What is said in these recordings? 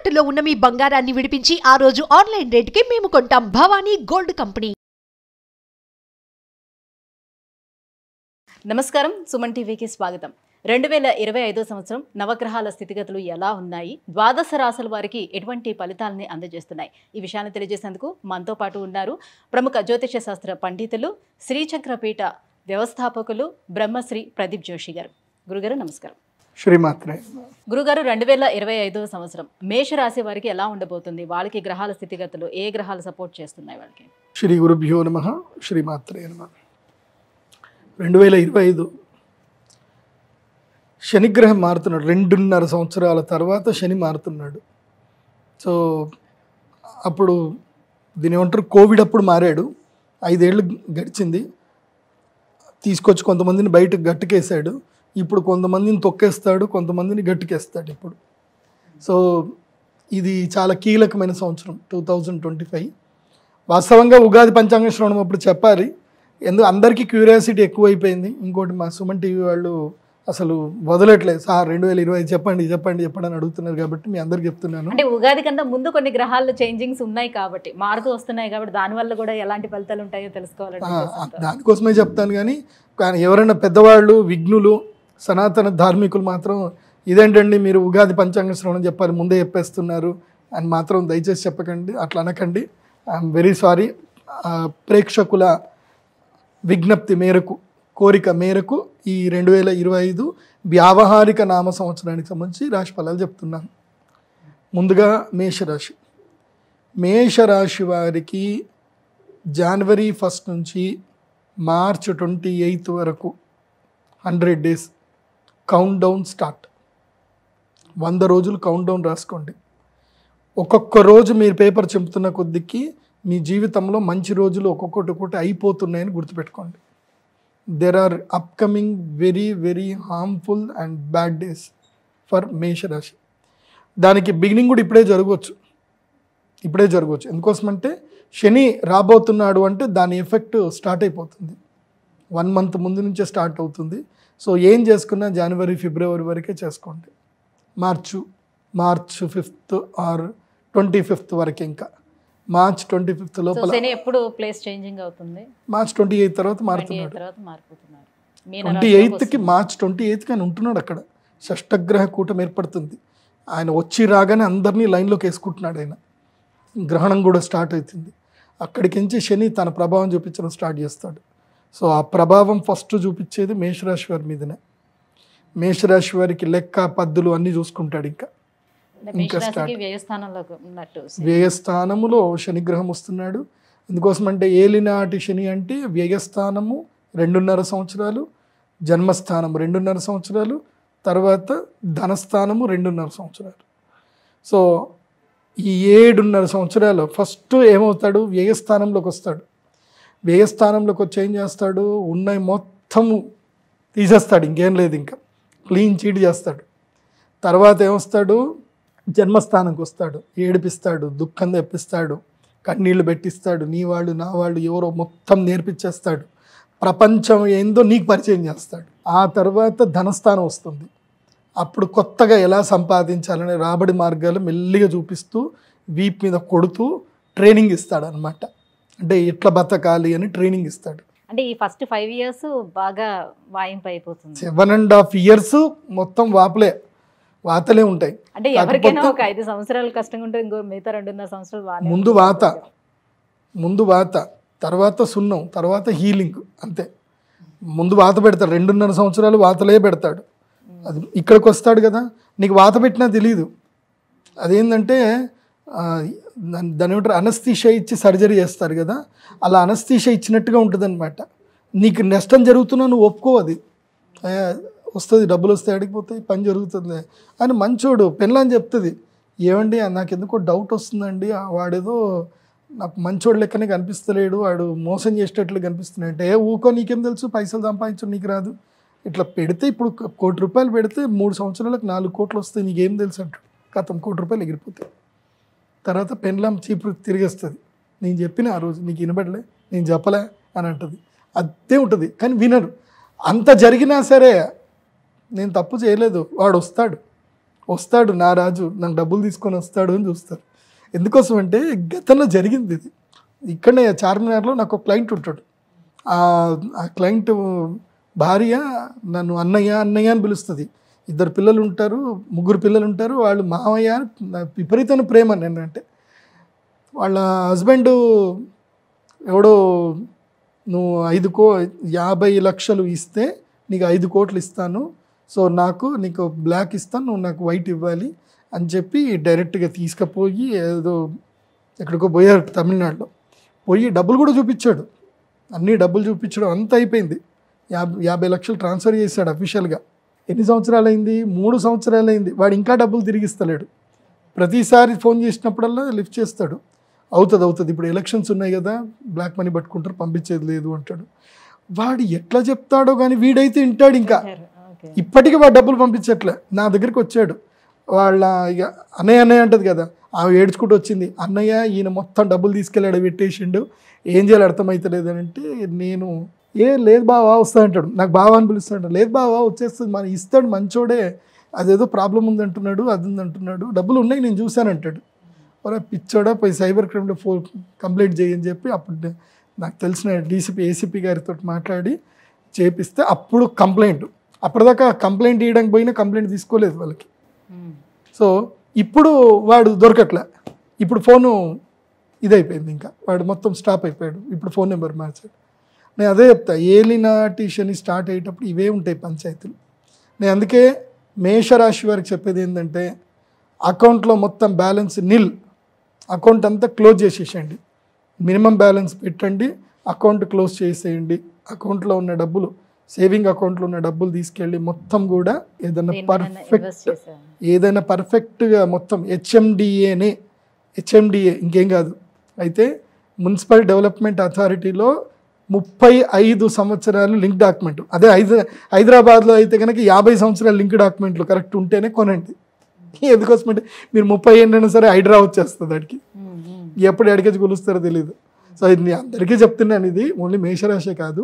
తాకట్టులో ఉన్న మీ బంగారాన్ని విడిపించి ఆ రోజు ఆన్లైన్ రేటుకి మేము కొంటాం. Bhavani gold company. నమస్కారం, సుమన్ టీవీకి స్వాగతం. 2025 సంవత్సరం నవగ్రహాల స్థితిగతులు ఎలా ఉన్నాయి, ద్వాదశ రాశుల వారికి ఎటువంటి ఫలితాలని అందజేస్తున్నాయి, ఈ విషయాన్ని తెలియజేసేందుకు మనతో పాటు ఉన్నారు ప్రముఖ జ్యోతిష శాస్త్ర పండితులు, శ్రీచక్రపీఠ వ్యవస్థాపకులు బ్రహ్మశ్రీ ప్రదీప్ జోషి గారు. గురుగారు నమస్కారం. శ్రీమాత్రే. గురుగారు, 2025 సంవత్సరం మేషరాశి వారికి ఎలా ఉండబోతుంది? వాళ్ళకి గ్రహాల స్థితిగతులు ఏ గ్రహాలు సపోర్ట్ చేస్తున్నాయి వాళ్ళకి? శ్రీ గురుభ్యో నమః. శ్రీమాత్రే నమః. 2025 శనిగ్రహం మారుతున్నాడు. 2.5 సంవత్సరాల తర్వాత శని మారుతున్నాడు. సో అప్పుడు దీని ఏమంటారు, కోవిడ్ అప్పుడు మారాడు. 5 ఏళ్ళు గడిచింది. తీసుకొచ్చి కొంతమందిని బయటకు గట్టుకేసాడు. ఇప్పుడు కొంతమందిని తొక్కేస్తాడు, కొంతమందిని గట్టుకేస్తాడు ఇప్పుడు. సో ఇది చాలా కీలకమైన సంవత్సరం 2025. వాస్తవంగా ఉగాది పంచాంగ శ్రవణం అప్పుడు చెప్పాలి. ఎందుకు అందరికీ క్యూరియాసిటీ ఎక్కువైపోయింది. ఇంకోటి మా సుమన్ టీవీ వాళ్ళు అసలు వదలట్లేదు. సార్ 2025 చెప్పండి చెప్పండి చెప్పండి అని అడుగుతున్నారు కాబట్టి మీ అందరికి చెప్తున్నాను. అంటే ఉగాది కన్నా ముందు కొన్ని గ్రహాల్లో చేంజింగ్స్ ఉన్నాయి కాబట్టి, మారుతూ వస్తున్నాయి కాబట్టి దానివల్ల కూడా ఎలాంటి ఫలితాలు ఉంటాయో తెలుసుకోవాలంటే దానికోసమే చెప్తాను. కానీ ఎవరైనా పెద్దవాళ్ళు, విఘ్నులు, సనాతన ధార్మికులు మాత్రం ఇదేంటండి మీరు ఉగాది పంచాంగ శ్రవణం చెప్పాలి ముందే చెప్పేస్తున్నారు అని మాత్రం దయచేసి చెప్పకండి, అట్లా అనకండి. I'm very sorry. ప్రేక్షకుల విజ్ఞప్తి మేరకు, కోరిక మేరకు ఈ 2025 వ్యావహారిక నామ సంవత్సరానికి సంబంధించి రాశి ఫలాలు చెప్తున్నాను. ముందుగా మేషరాశి. మేషరాశి వారికి జనవరి 1 నుంచి మార్చ్ 28 వరకు 100 డేస్ కౌంట్ డౌన్ స్టార్ట్. 100 రోజులు కౌంట్ డౌన్ రాసుకోండి. ఒక్కొక్క రోజు మీరు పేపర్ చెంపుతున్న కొద్దికి మీ జీవితంలో మంచి రోజులు ఒక్కొక్కటి అయిపోతున్నాయని గుర్తుపెట్టుకోండి. There are upcoming very very harmful and bad days for మేషరాశి. దానికి బిగినింగ్ కూడా ఇప్పుడే జరగవచ్చు. ఎందుకోసమంటే శని రాబోతున్నాడు అంటే దాని ఎఫెక్ట్ స్టార్ట్ అయిపోతుంది. 1 మంత్ ముందు నుంచే స్టార్ట్ అవుతుంది. సో ఏం చేసుకున్నా జనవరి, ఫిబ్రవరి వరకే చేసుకోండి. మార్చ్ 5th ఆర్ 25th వరకు. ఇంకా మార్చ్ 25th లోపల ఎప్పుడు ప్లేస్ చేంజింగ్ అవుతుంది. మార్చ్ 28 తర్వాత మారుతున్నాడు. 28కి మార్చ్ 28కి ఆయన ఉంటున్నాడు అక్కడ. షష్టగ్రహ కూటమి ఏర్పడుతుంది. ఆయన వచ్చి రాగానే అందరినీ లైన్లోకి వేసుకుంటున్నాడు. ఆయన గ్రహణం కూడా స్టార్ట్ అవుతుంది. అక్కడికించి శని తన ప్రభావం చూపించడం స్టార్ట్ చేస్తాడు. సో ఆ ప్రభావం ఫస్ట్ చూపించేది మేషరాశి వారి మీదనే. మేషరాశి వారికి లెక్క, పద్దులు అన్నీ చూసుకుంటాడు. ఇంకా స్టార్ట్ వ్యయస్థానములో శనిగ్రహం వస్తున్నాడు. ఎందుకోసమంటే ఏలినాటి శని అంటే వ్యయస్థానము 2.5 సంవత్సరాలు, జన్మస్థానం 2.5 సంవత్సరాలు, తర్వాత ధనస్థానము 2.5 సంవత్సరాలు. సో ఈ 7.5 సంవత్సరాలు ఫస్ట్ ఏమవుతాడు, వ్యయస్థానంలోకి వస్తాడు. వ్యయస్థానంలోకి వచ్చి ఏం చేస్తాడు, ఉన్నాయి మొత్తము తీసేస్తాడు. ఇంకేం లేదు, ఇంకా క్లీన్ చీట్ చేస్తాడు. తర్వాత ఏమొస్తాడు, జన్మస్థానంకి వస్తాడు. ఏడిపిస్తాడు, దుఃఖం తెప్పిస్తాడు, కన్నీళ్లు పెట్టిస్తాడు. నీ వాళ్ళు నా వాళ్ళు ఎవరో మొత్తం నేర్పించేస్తాడు. ప్రపంచం ఏందో నీకు పరిచయం చేస్తాడు. ఆ తర్వాత ధనస్థానం వస్తుంది. అప్పుడు కొత్తగా ఎలా సంపాదించాలనే రాబడి మార్గాలు మెల్లిగా చూపిస్తూ వీప్ మీద కొడుతూ ట్రైనింగ్ ఇస్తాడు అనమాట. అంటే ఎట్లా బతకాలి అని ట్రైనింగ్ ఇస్తాడు. అంటే ఈ ఫస్ట్ 5 years బాగా వాయింపు అయిపోతుంది. 7.5 years మొత్తం వాతలే ఉంటాయి. అంటే ఎవరికైనా ఒక 5 సంవత్సరాలు కష్టంగా ఉంటుంది, ఇంకో మిగతా 2.5 సంవత్సరాలు ముందు వాత తర్వాత సున్నం, తర్వాత హీలింగ్. అంతే. ముందు వాత పెడతాడు. 2.5 సంవత్సరాలు వాతలే పెడతాడు. అది ఇక్కడికి వస్తాడు కదా, నీకు వాత పెట్టినా తెలియదు. అదేంటంటే దాని ఏమంటారు, అనస్థీషియా ఇచ్చి సర్జరీ చేస్తారు కదా, అలా అనస్థీషియా ఇచ్చినట్టుగా ఉంటుంది అనమాట. నీకు నష్టం జరుగుతున్నా నువ్వు ఒప్పుకో. అది వస్తుంది, డబ్బులు వస్తాయి, అడిగిపోతాయి, పని జరుగుతుంది అని మంచోడు పెళ్ళని చెప్తుంది. ఏమండి నాకు ఎందుకో డౌట్ వస్తుందండి, వాడేదో నాకు మంచోడు లెక్కనే కనిపిస్తలేడు, వాడు మోసం చేసేటట్లు కనిపిస్తున్నాడు అంటే, ఊకో నీకేం తెలుసు, పైసలు సంపాదించు నీకు రాదు. ఇట్లా పెడితే ఇప్పుడు ₹1 కోటి పెడితే 3 సంవత్సరాలకు 4 కోట్లు వస్తాయి, నీకేం తెలుసు అంటాడు. కథం ₹1 ఎగిరిపోతాయి. తర్వాత పెళ్ళం చీపు తిరిగేస్తుంది. నేను చెప్పిన ఆ రోజు నీకు వినబడలే, నేను చెప్పలే అని అంటుంది. అదే ఉంటుంది. కానీ వినరు. అంత జరిగినా సరే నేను తప్పు చేయలేదు, వాడు వస్తాడు. వస్తాడు నా రాజు నాకు డబ్బులు తీసుకొని వస్తాడు అని చూస్తారు. ఎందుకోసం అంటే గతంలో జరిగింది ఇది. ఇక్కడనే చార్మినార్లో నాకు ఒక క్లయింట్ ఉంటాడు. ఆ క్లయింట్ భార్య నన్ను అన్నయ్య అన్నయ్య అని పిలుస్తుంది. 2 పిల్లలు ఉంటారు, 3 పిల్లలు ఉంటారు. వాళ్ళు మామయ్య విపరీతమైన ప్రేమ నేనంటే. వాళ్ళ హస్బెండ్ ఎవడో నువ్వు 50 లక్షలు ఇస్తే నీకు 5 కోట్లు ఇస్తాను, సో నీకు బ్లాక్ ఇస్తాను, నువ్వు నాకు వైట్ ఇవ్వాలి అని చెప్పి డైరెక్ట్గా తీసుకుపోయి ఏదో ఎక్కడికో పోయారు తమిళనాడులో. పోయి డబ్బులు కూడా చూపించాడు, అన్ని డబ్బులు చూపించడం అంతా అయిపోయింది. 50 లక్షలు ట్రాన్స్ఫర్ చేశాడు అఫీషియల్గా. ఎన్ని సంవత్సరాలు అయింది? 3 సంవత్సరాలు అయింది. వాడు ఇంకా డబ్బులు తిరిగిస్తలేడు. ప్రతిసారి ఫోన్ చేసినప్పుడల్లా లిఫ్ట్ చేస్తాడు, అవుతుంది ఇప్పుడు ఎలక్షన్స్ ఉన్నాయి కదా, బ్లాక్ మనీ పట్టుకుంటారు, పంపించేది లేదు అంటాడు. వాడు ఎట్లా చెప్తాడో కానీ వీడైతే వింటాడు. ఇంకా ఇప్పటికీ వాడు డబ్బులు పంపించట్లే. నా దగ్గరికి వచ్చాడు, వాళ్ళ ఇక అన్నయ్య అంటది కదా, ఆమె ఏడ్చుకుంటూ వచ్చింది, అన్నయ్య ఈయన మొత్తం డబ్బులు తీసుకెళ్ళాడు, పెట్టేసిండు, ఏం చేయాలి అర్థమవుతలేదు అని అంటే, నేను లేదు బావా వస్తా అంటాడు. నాకు బావా అని పిలుస్తాడు. లేదు బావా వచ్చేస్తుంది, మన ఇస్తాడు, మంచోడే, అదేదో ప్రాబ్లం ఉందంటున్నాడు, అది ఉందంటున్నాడు, డబ్బులు ఉన్నాయి నేను చూశానంటాడు. ఒరే పిచ్చోడా, పోయి సైబర్ క్రైమ్లో కంప్లైంట్ చేయని చెప్పి అప్పుడు నాకు తెలిసిన డీసీపీ ఏసీపీ గారితో మాట్లాడి చేపిస్తే అప్పుడు కంప్లైంట్. అప్పటిదాకా కంప్లైంట్ ఇవ్వడానికి పోయినా కంప్లైంట్ తీసుకోలేదు వాళ్ళకి. సో ఇప్పుడు వాడు దొరకట్లే. ఇప్పుడు ఫోను ఇదైపోయింది, ఇంకా వాడు మొత్తం స్టాప్ అయిపోయాడు. ఇప్పుడు ఫోన్ నెంబర్ మార్చాడు. నేను అదే చెప్తా, ఏలినాటి శని స్టార్ట్ అయ్యేటప్పుడు ఇవే ఉంటాయి పంచాయతీలు. నేను అందుకే మేషరాశి వారికి చెప్పేది ఏంటంటే, అకౌంట్లో మొత్తం బ్యాలెన్స్ నిల్, అకౌంట్ అంతా క్లోజ్ చేసేసేయండి, మినిమం బ్యాలెన్స్ పెట్టండి, అకౌంట్ క్లోజ్ చేసేయండి. అకౌంట్లో ఉన్న డబ్బులు, సేవింగ్ అకౌంట్లో ఉన్న డబ్బులు తీసుకెళ్ళి మొత్తం కూడా ఏదైనా పర్ఫెక్ట్గా మొత్తం హెచ్ఎండిఏ ఇంకేం కాదు. అయితే మున్సిపల్ డెవలప్మెంట్ అథారిటీలో 35 సంవత్సరాలు లింక్ డాక్యుమెంట్. అదే హైదరాబాద్లో అయితే కనుక 50 సంవత్సరాలు లింక్ డాక్యుమెంట్లు కరెక్ట్ ఉంటేనే కొనండి. ఎందుకోసమంటే మీరు 30 ఏళ్ళైనా సరే హైడ్రా వచ్చేస్తుంది వాడికి, ఎప్పుడు ఎడకేసి కొలుస్తారో తెలియదు. సో ఇది అందరికీ చెప్తున్నాను, ఇది ఓన్లీ మేషరాశే కాదు.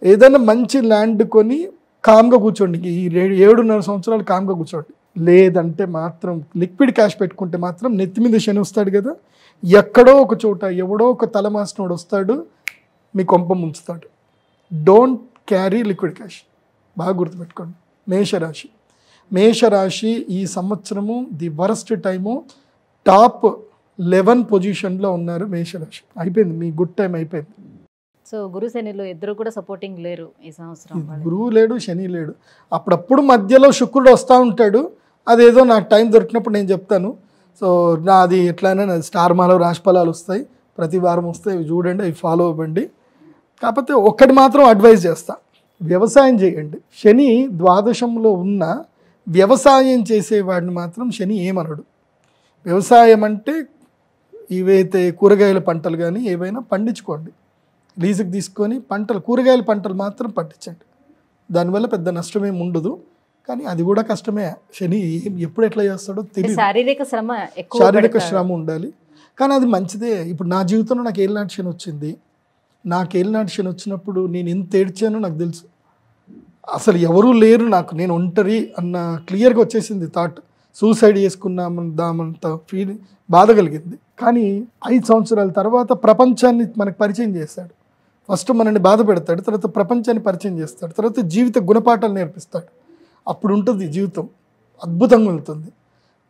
ఏదైనా మంచి ల్యాండ్ కొని కామ్గా కూర్చోండి, ఈ 7.5 సంవత్సరాలు కామ్గా కూర్చోండి. లేదంటే మాత్రం లిక్విడ్ క్యాష్ పెట్టుకుంటే మాత్రం నెత్తి మీద శని వస్తాడు కదా, ఎక్కడో ఒక చోట ఎవడో ఒక తలమాసినోడు వస్తాడు, మీ కొంప ముంచుతాడు. డోంట్ క్యారీ లిక్విడ్ క్యాష్, బాగా గుర్తుపెట్టుకోండి. మేషరాశి ఈ సంవత్సరము ది వరస్ట్ టైము, టాప్ 11 పొజిషన్లో ఉన్నారు మేషరాశి. అయిపోయింది, మీ గుడ్ టైం అయిపోయింది. సో గురు శనిలో ఇద్దరు కూడా సపోర్టింగ్ లేరు ఈ సంవత్సరం. గురువు లేడు, శని లేడు. అప్పుడప్పుడు మధ్యలో శుక్రుడు వస్తూ ఉంటాడు, అదేదో నాకు టైం దొరికినప్పుడు నేను చెప్తాను. సో నాది ఎట్లయినా స్టార్ మాలో రాశిఫలాలు వస్తాయి, ప్రతి వారం వస్తాయి, అవి చూడండి, అవి ఫాలో అవ్వండి. కాకపోతే ఒక్కటి మాత్రం అడ్వైజ్ చేస్తా, వ్యవసాయం చేయండి. శని ద్వాదశంలో ఉన్న వ్యవసాయం చేసేవాడిని మాత్రం శని ఏమనడు. వ్యవసాయం అంటే ఇవైతే కూరగాయల పంటలు కానీ ఏవైనా పండించుకోండి, లీజుకి తీసుకొని కూరగాయల పంటలు మాత్రం పండించండి. దానివల్ల పెద్ద నష్టమేమి ఉండదు, కానీ అది కూడా కష్టమే. శని ఎప్పుడు ఎట్లా చేస్తాడో తెలియదు. శారీరక శ్రమ ఉండాలి, కానీ అది మంచిదే. ఇప్పుడు నా జీవితంలో నాకు ఏలినాటి శని వచ్చింది. నాకు ఏలినాటి శని వచ్చినప్పుడు నేను ఎంత ఏడ్చానో నాకు తెలుసు. అసలు ఎవరూ లేరు నాకు, నేను ఒంటరి అన్న క్లియర్గా వచ్చేసింది థాట్. సూసైడ్ చేసుకున్నామంత ఫీలింగ్, బాధ కలిగింది. కానీ 5 సంవత్సరాల తర్వాత ప్రపంచాన్ని మనకు పరిచయం చేస్తాడు. ఫస్ట్ మనల్ని బాధ పెడతాడు, తర్వాత ప్రపంచాన్ని పరిచయం చేస్తాడు, తర్వాత జీవిత గుణపాఠాలు నేర్పిస్తాడు. అప్పుడు ఉంటుంది జీవితం, అద్భుతంగా వెళ్తుంది.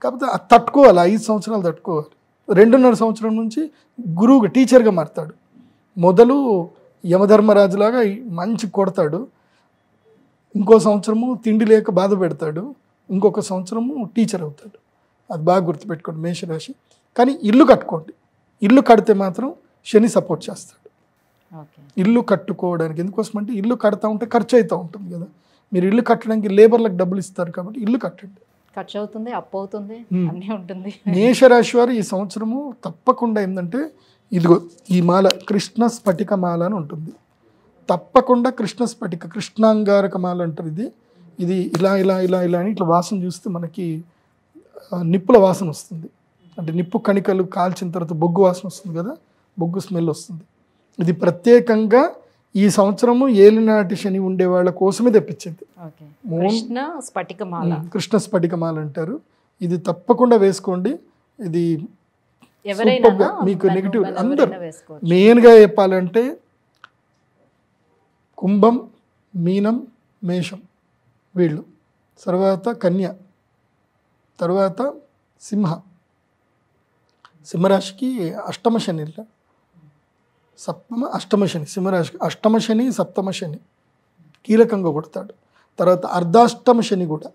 కాకపోతే అది తట్టుకోవాలి, 5 సంవత్సరాలు తట్టుకోవాలి. 2.5 సంవత్సరం నుంచి గురువుగా టీచర్గా మారుతాడు. మొదలు యమధర్మరాజులాగా మంచి కొడతాడు, ఇంకో సంవత్సరము తిండి లేక బాధ పెడతాడు, ఇంకొక సంవత్సరము టీచర్ అవుతాడు. అది బాగా గుర్తుపెట్టుకోండి మేషరాశి. కానీ ఇల్లు కట్టుకోండి, ఇల్లు కడితే మాత్రం శని సపోర్ట్ చేస్తాడు. ఇల్లు కట్టుకోవడానికి ఎందుకోసం అంటే ఇల్లు కడతా ఉంటే ఖర్చు అవుతూ ఉంటుంది కదా, మీరు ఇల్లు కట్టడానికి లేబర్లకు డబ్బులు ఇస్తారు కాబట్టి ఇల్లు కట్టండి. ఖర్చు అవుతుంది, అప్పు అవుతుంది, అన్నీ ఉంటుంది. మేషరాశి వారు ఈ సంవత్సరము తప్పకుండా ఏంటంటే, ఇదిగో ఈ మాల కృష్ణ స్ఫటిక మాల అని ఉంటుంది, తప్పకుండా కృష్ణ స్ఫటిక కృష్ణాంగారక మాల అంటారు. ఇది ఇలా ఇలా ఇలా ఇలా అని ఇట్లా వాసన చూస్తే మనకి నిప్పుల వాసన వస్తుంది. అంటే నిప్పు కణికలు కాల్చిన తర్వాత బొగ్గు వాసన వస్తుంది కదా, బొగ్గు స్మెల్ వస్తుంది. ఇది ప్రత్యేకంగా ఈ సంవత్సరము ఏలినాటి శని ఉండే వాళ్ళ కోసమే తెప్పించింది. ఓకే. కృష్ణ స్ఫటికమాల. కృష్ణ స్ఫటికమాల అంటారు. ఇది తప్పకుండా వేసుకోండి. ఇది ఎవరైనా superb గా మీకు నెగిటివ్ అందరూ వేసుకోవచ్చు. మెయిన్గా చెప్పాలంటే కుంభం, మీనం, మేషం వీళ్ళు, తర్వాత కన్య, తర్వాత సింహరాశికి అష్టమ శని, అష్టమ శని, సింహరాశికి అష్టమ శని, సప్తమ శని కీలకంగా కొడతాడు. తర్వాత అర్ధాష్టమ శని కూడా.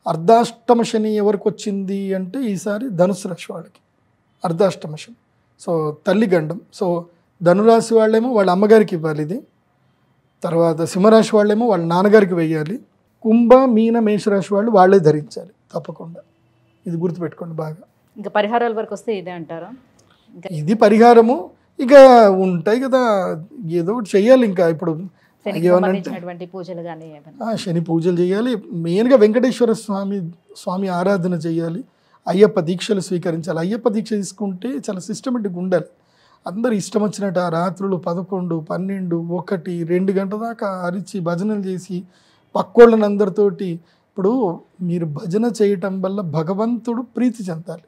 అర్ధాష్టమ శని ఎవరికి వచ్చింది అంటే ఈసారి ధనుసు రాశి వాళ్ళకి అర్ధాష్టమ శని. సో తల్లి గండం. సో ధనురాశి వాళ్ళేమో వాళ్ళ అమ్మగారికి ఇవ్వాలి ఇది, తర్వాత సింహరాశి వాళ్ళేమో వాళ్ళ నాన్నగారికి వెయ్యాలి, కుంభ, మీన, మేషరాశి వాళ్ళు వాళ్ళే ధరించాలి తప్పకుండా. ఇది గుర్తుపెట్టుకోండి బాగా. ఇంకా పరిహారాల వరకు వస్తే ఇదే అంటారా? ఇది పరిహారము ఇక ఉంటాయి కదా, ఏదో ఒకటి చెయ్యాలి. ఇంకా ఇప్పుడు పూజలు కానీ శని పూజలు చేయాలి, మెయిన్గా వెంకటేశ్వర స్వామి ఆరాధన చేయాలి, అయ్యప్ప దీక్షలు స్వీకరించాలి. అయ్యప్ప దీక్ష తీసుకుంటే చాలా సిస్టమేటిక్గా ఉండాలి. అందరు ఇష్టం వచ్చినట్టు ఆ రాత్రులు 11, 12, 1, 2 గంటల దాకా అరిచి భజనలు చేసి పక్కోళ్ళని అందరితోటి. ఇప్పుడు మీరు భజన చేయటం వల్ల భగవంతుడు ప్రీతి చెందాలి.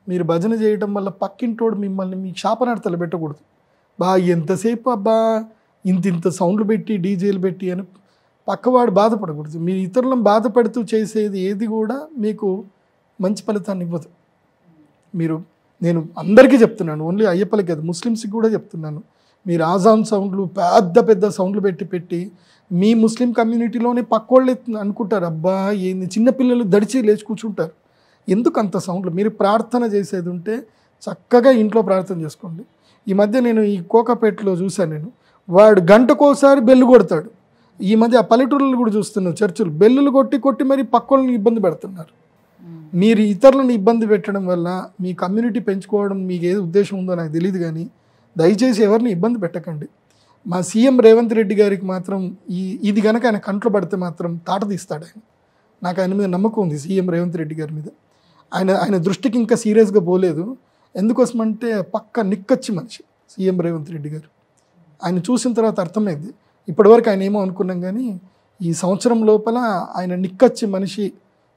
మీరు భజన చేయటం వల్ల పక్కింటోడు మిమ్మల్ని మీ శాపనార్థాలు పెట్టకూడదు. ఎంతసేపు అబ్బా ఇంత సౌండ్లు పెట్టి డీజేలు పెట్టి అని పక్కవాడు బాధపడకూడదు. మీరు ఇతరులను బాధపడుతూ చేసేది ఏది కూడా మీకు మంచి ఫలితాన్ని ఇవ్వదు. నేను అందరికీ చెప్తున్నాను, ఓన్లీ అయ్యప్పలకి కాదు, ముస్లిమ్స్కి కూడా చెప్తున్నాను. మీరు ఆజాన్ సౌండ్లు పెద్ద సౌండ్లు పెట్టి మీ ముస్లిం కమ్యూనిటీలోనే పక్కోళ్ళే అనుకుంటారు, అబ్బా ఏంది చిన్నపిల్లలు దడిచి లేచి కూర్చుంటారు, ఎందుకు అంత సౌండ్లు. మీరు ప్రార్థన చేసేది ఉంటే చక్కగా ఇంట్లో ప్రార్థన చేసుకోండి. ఈ మధ్య నేను ఈ కోకాపేటలో చూశాను, నేను వాడు గంటకోసారి బెల్లు కొడతాడు. ఈ మధ్య ఆ పల్లెటూరులు కూడా చూస్తున్నాను, చర్చిలు బెల్లులు కొట్టి మరి పక్కోళ్ళని ఇబ్బంది పెడుతున్నారు. మీరు ఇతరులను ఇబ్బంది పెట్టడం వల్ల మీ కమ్యూనిటీ పెంచుకోవడం మీకు ఏది ఉద్దేశం ఉందో నాకు తెలియదు, కానీ దయచేసి ఎవరిని ఇబ్బంది పెట్టకండి. మా సీఎం రేవంత్ రెడ్డి గారికి మాత్రం ఇది కనుక ఆయన కంట్లో పడితే మాత్రం తాట తీస్తాడు ఆయన. నాకు ఆయన మీద నమ్మకం ఉంది, సీఎం రేవంత్ రెడ్డి గారి మీద. ఆయన దృష్టికి ఇంకా సీరియస్గా పోలేదు. ఎందుకోసమంటే పక్క నిక్కచ్చి మనిషి సీఎం రేవంత్ రెడ్డి గారు. ఆయన చూసిన తర్వాత అర్థమైంది. ఇప్పటివరకు ఆయన ఏమో అనుకున్నాం, కానీ ఈ సంవత్సరం లోపల ఆయన నిక్కచ్చి మనిషి,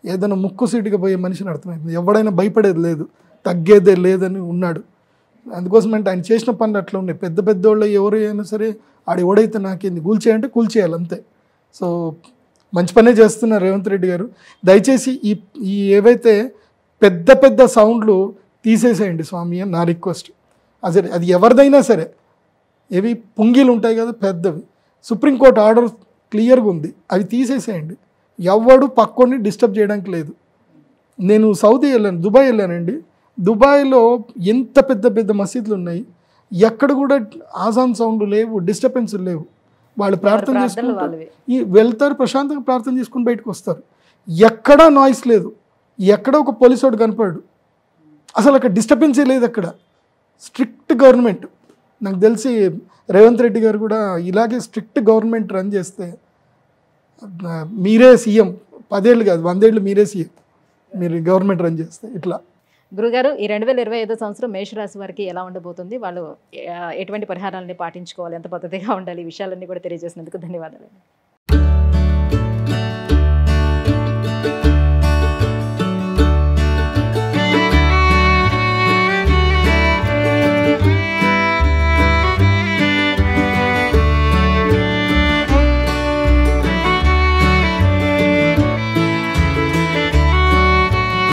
ఏదైనా ముక్కుసీటుగా పోయే మనిషిని అర్థమైంది. ఎవడైనా భయపడేది లేదు, తగ్గేదే లేదని ఉన్నాడు. అందుకోసమంటే ఆయన చేసిన పనులు అట్లా ఉన్నాయి. పెద్దోళ్ళు ఎవరు అయినా సరే ఎవడైతే నాకేంది కూల్చేయంటే కూల్చేయాలి అంతే. సో మంచి పనే చేస్తున్నారు రేవంత్ రెడ్డి గారు. దయచేసి ఈ ఏవైతే పెద్ద సౌండ్లు తీసేసేయండి స్వామి అని నా రిక్వెస్ట్. అది ఎవరిదైనా సరే, ఏవి పుంగీలు ఉంటాయి కదా పెద్దవి, సుప్రీంకోర్టు ఆర్డర్ క్లియర్గా ఉంది, అవి తీసేసేయండి. ఎవడు పక్కోని డిస్టర్బ్ చేయడానికి లేదు. నేను సౌదీ వెళ్ళాను, దుబాయ్ వెళ్ళానండి. దుబాయ్లో ఎంత పెద్ద మసీదులు ఉన్నాయి, ఎక్కడ కూడా ఆజాన్ సౌండ్ లేవు, డిస్టర్బెన్స్లు లేవు. వాళ్ళు ప్రార్థన చేసుకుంటారు, వెళ్తారు, ప్రశాంతంగా ప్రార్థన చేసుకుని బయటకు వస్తారు. ఎక్కడా నాయిస్ లేదు, ఎక్కడ ఒక పోలీసు వాడు కనపడు, అసలు అక్కడ డిస్టర్బెన్సే లేదు. అక్కడ స్ట్రిక్ట్ గవర్నమెంట్. నాకు తెలిసి రేవంత్ రెడ్డి గారు కూడా ఇలాగే స్ట్రిక్ట్ గవర్నమెంట్ రన్ చేస్తే మీరే సీఎం, 10 ఏళ్ళు కాదు 100 ఏళ్ళు మీరే సీఎం, మీరు గవర్నమెంట్ రన్ చేస్తే. ఇట్లా గురుగారు, ఈ 2025 సంవత్సరం మేషరాశి వారికి ఎలా ఉండబోతుంది, వాళ్ళు ఎటువంటి పరిహారాలని పాటించుకోవాలి, ఎంత పద్ధతిగా ఉండాలి, ఈ విషయాలన్నీ కూడా తెలియజేసినందుకు ధన్యవాదాలు.